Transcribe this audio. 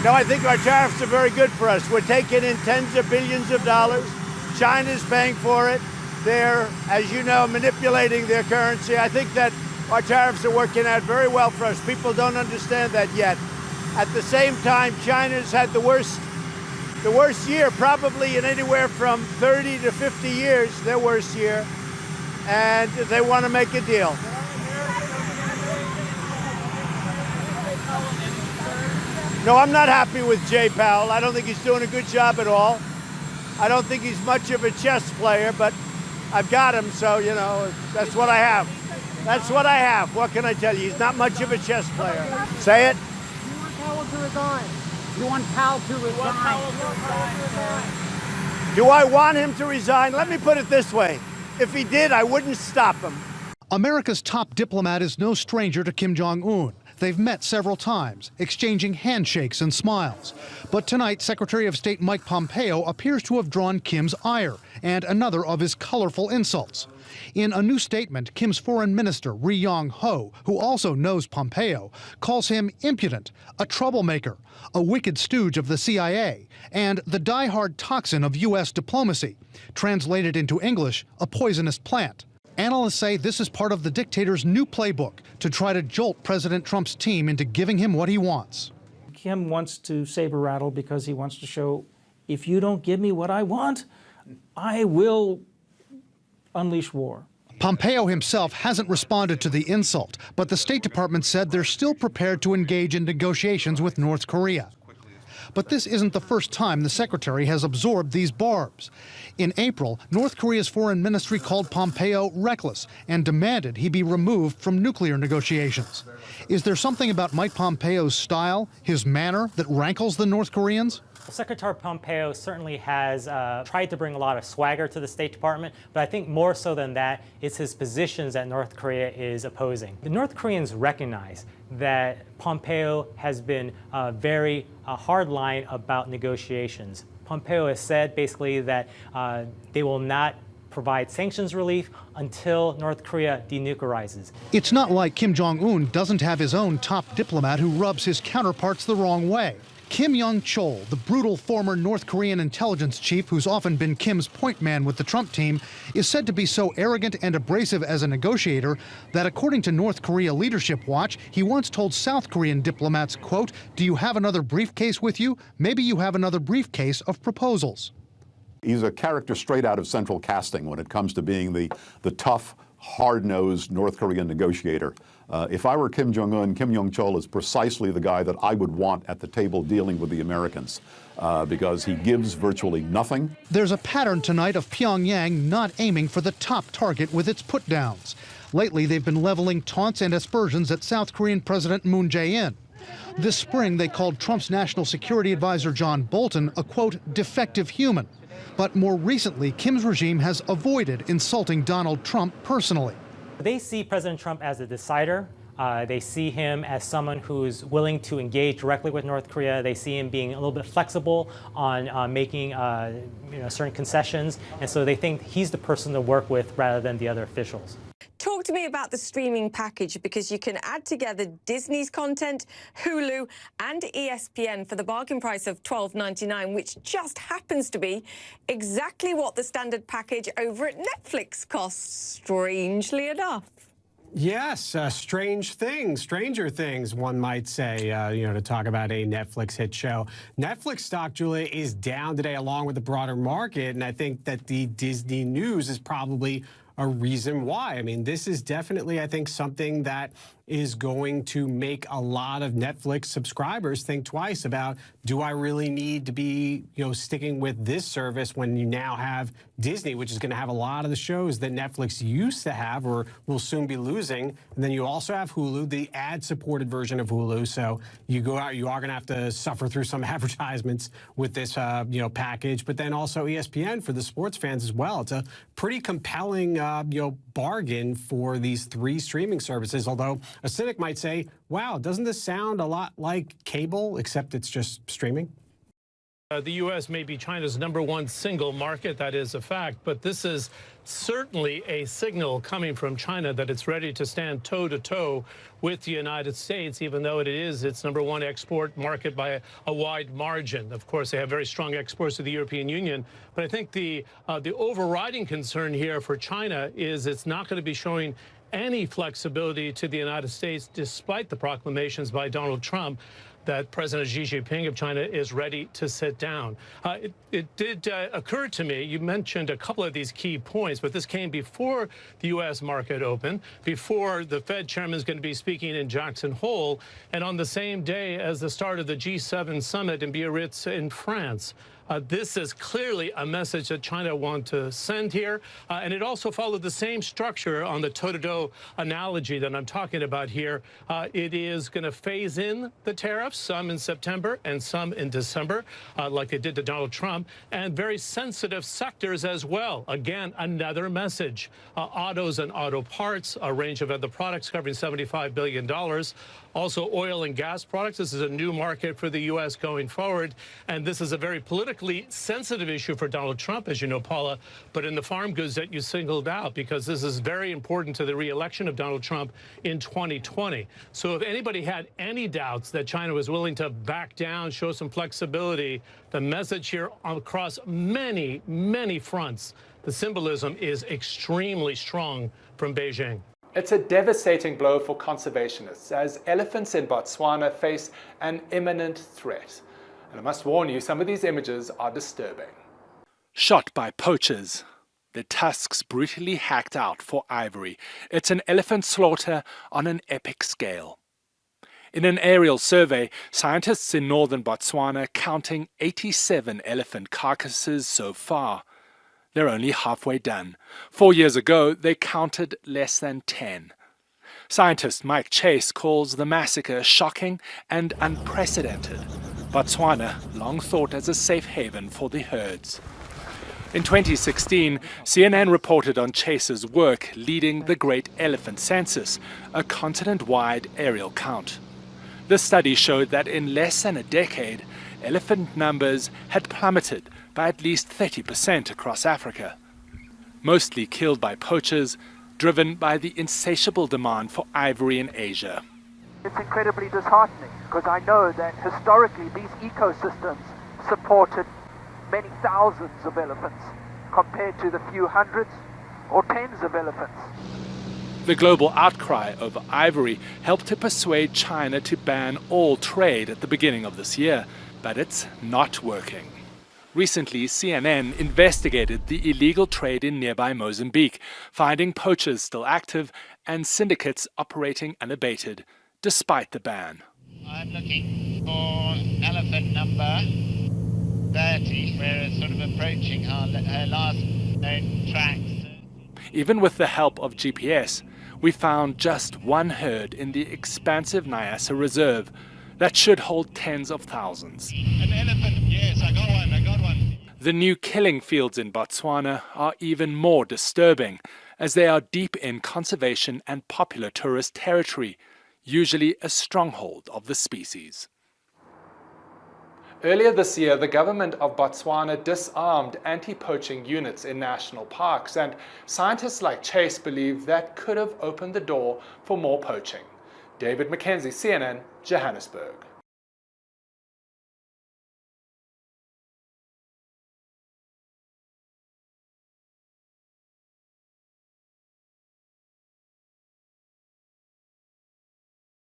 No, I think our tariffs are very good for us. We're taking in tens of billions of dollars. China's paying for it. They're, as you know, manipulating their currency. I think that our tariffs are working out very well for us. People don't understand that yet. At the same time, China's had the worst year probably in anywhere from 30 to 50 years, their worst year, and they want to make a deal. No, I'm not happy with Jay Powell. I don't think he's doing a good job at all. I don't think he's much of a chess player, but I've got him, so, you know, that's what I have. That's what I have. What can I tell you? He's not much of a chess player. Say it. You want Powell to resign. You want Powell to resign. Do I want him to resign? Let me put it this way. If he did, I wouldn't stop him. America's top diplomat is no stranger to Kim Jong-un. They've met several times, exchanging handshakes and smiles. But tonight, Secretary of State Mike Pompeo appears to have drawn Kim's ire and another of his colorful insults. In a new statement, Kim's foreign minister, Ri Yong Ho, who also knows Pompeo, calls him impudent, a troublemaker, a wicked stooge of the CIA, and the die-hard toxin of U.S. diplomacy. Translated into English, a poisonous plant. Analysts say this is part of the dictator's new playbook to try to jolt President Trump's team into giving him what he wants. Kim wants to saber rattle because he wants to show, if you don't give me what I want, I will unleash war. Pompeo himself hasn't responded to the insult, but the State Department said they're still prepared to engage in negotiations with North Korea. But this isn't the first time the secretary has absorbed these barbs. In April, North Korea's foreign ministry called Pompeo reckless and demanded he be removed from nuclear negotiations. Is there something about Mike Pompeo's style, his manner, that rankles the North Koreans? Secretary Pompeo certainly has tried to bring a lot of swagger to the State Department, but I think more so than that, it's his positions that North Korea is opposing. The North Koreans recognize that Pompeo has been very hardline about negotiations. Pompeo has said basically that they will not provide sanctions relief until North Korea denuclearizes. It's not like Kim Jong-un doesn't have his own top diplomat who rubs his counterparts the wrong way. Kim Young-chol, the brutal former North Korean intelligence chief who's often been Kim's point man with the Trump team, is said to be so arrogant and abrasive as a negotiator that, according to North Korea Leadership Watch, he once told South Korean diplomats, quote, "Do you have another briefcase with you? Maybe you have another briefcase of proposals." He's a character straight out of central casting when it comes to being the tough, hard-nosed North Korean negotiator. If I were Kim Jong-un, Kim Young-chol is precisely the guy that I would want at the table dealing with the Americans, because he gives virtually nothing. There's a pattern tonight of Pyongyang not aiming for the top target with its put-downs. Lately, they've been leveling taunts and aspersions at South Korean President Moon Jae-in. This spring, they called Trump's national security advisor John Bolton a, quote, defective human. But more recently, Kim's regime has avoided insulting Donald Trump personally. They see President Trump as a decider. They see him as someone who's willing to engage directly with North Korea. They see him being a little bit flexible on making certain concessions. And so they think he's the person to work with rather than the other officials. Talk to me about the streaming package, because you can add together Disney's content, Hulu and ESPN for the bargain price of $12.99, which just happens to be exactly what the standard package over at Netflix costs, strangely enough. Yes, stranger things, one might say, to talk about a Netflix hit show. Netflix stock, Julia, is down today along with the broader market, and I think that the Disney news is probably a reason why. I mean, this is definitely, I think, something that is going to make a lot of Netflix subscribers think twice about, do I really need to be, sticking with this service when you now have Disney, which is going to have a lot of the shows that Netflix used to have or will soon be losing. And then you also have Hulu, the ad-supported version of Hulu. So you go out, you are going to have to suffer through some advertisements with this, package. But then also ESPN for the sports fans as well. It's a pretty compelling, bargain for these three streaming services, although a cynic might say, wow, doesn't this sound a lot like cable, except it's just streaming? The U.S. may be China's #1 single market, that is a fact, but this is certainly a signal coming from China that it's ready to stand toe-to-toe with the United States, even though it is its #1 export market by a wide margin. Of course, they have very strong exports to the European Union, but I think the overriding concern here for China is it's not going to be showing any flexibility to the United States, despite the proclamations by Donald Trump that President Xi Jinping of China is ready to sit down. It did occur to me, you mentioned a couple of these key points, but this came before the U.S. market opened, before the Fed chairman is going to be speaking in Jackson Hole, and on the same day as the start of the G7 summit in Biarritz in France. This is clearly a message that China wants to send here, and it also followed the same structure on the toe-to-toe analogy that I'm talking about here. It is going to phase in the tariffs, some in September and some in December, like they did to Donald Trump, and very sensitive sectors as well. Again, another message. Autos and auto parts, a range of other products covering $75 billion. Also, oil and gas products. This is a new market for the U.S. going forward, and this is a very politically sensitive issue for Donald Trump, as you know, Paula, but in the farm goods that you singled out, because this is very important to the re-election of Donald Trump in 2020. So if anybody had any doubts that China was willing to back down, show some flexibility, the message here across many, many fronts, the symbolism is extremely strong from Beijing. It's a devastating blow for conservationists as elephants in Botswana face an imminent threat. And I must warn you, some of these images are disturbing. Shot by poachers, their tusks brutally hacked out for ivory. It's an elephant slaughter on an epic scale. In an aerial survey, scientists in northern Botswana counting 87 elephant carcasses so far. They're only halfway done. 4 years ago, they counted less than 10. Scientist Mike Chase calls the massacre shocking and unprecedented. Botswana, long thought as a safe haven for the herds. In 2016, CNN reported on Chase's work leading the Great Elephant Census, a continent-wide aerial count. The study showed that in less than a decade, elephant numbers had plummeted by at least 30% across Africa. Mostly killed by poachers, driven by the insatiable demand for ivory in Asia. It's incredibly disheartening because I know that historically these ecosystems supported many thousands of elephants compared to the few hundreds or tens of elephants. The global outcry over ivory helped to persuade China to ban all trade at the beginning of this year, but it's not working. Recently, CNN investigated the illegal trade in nearby Mozambique, finding poachers still active and syndicates operating unabated, despite the ban. I'm looking for elephant number 30. We're sort of approaching our last known tracks. Even with the help of GPS, we found just one herd in the expansive Nyasa Reserve that should hold tens of thousands. An elephant, yes, I got one. The new killing fields in Botswana are even more disturbing, as they are deep in conservation and popular tourist territory, usually a stronghold of the species. Earlier this year, the government of Botswana disarmed anti-poaching units in national parks, and scientists like Chase believe that could have opened the door for more poaching. David McKenzie, CNN, Johannesburg.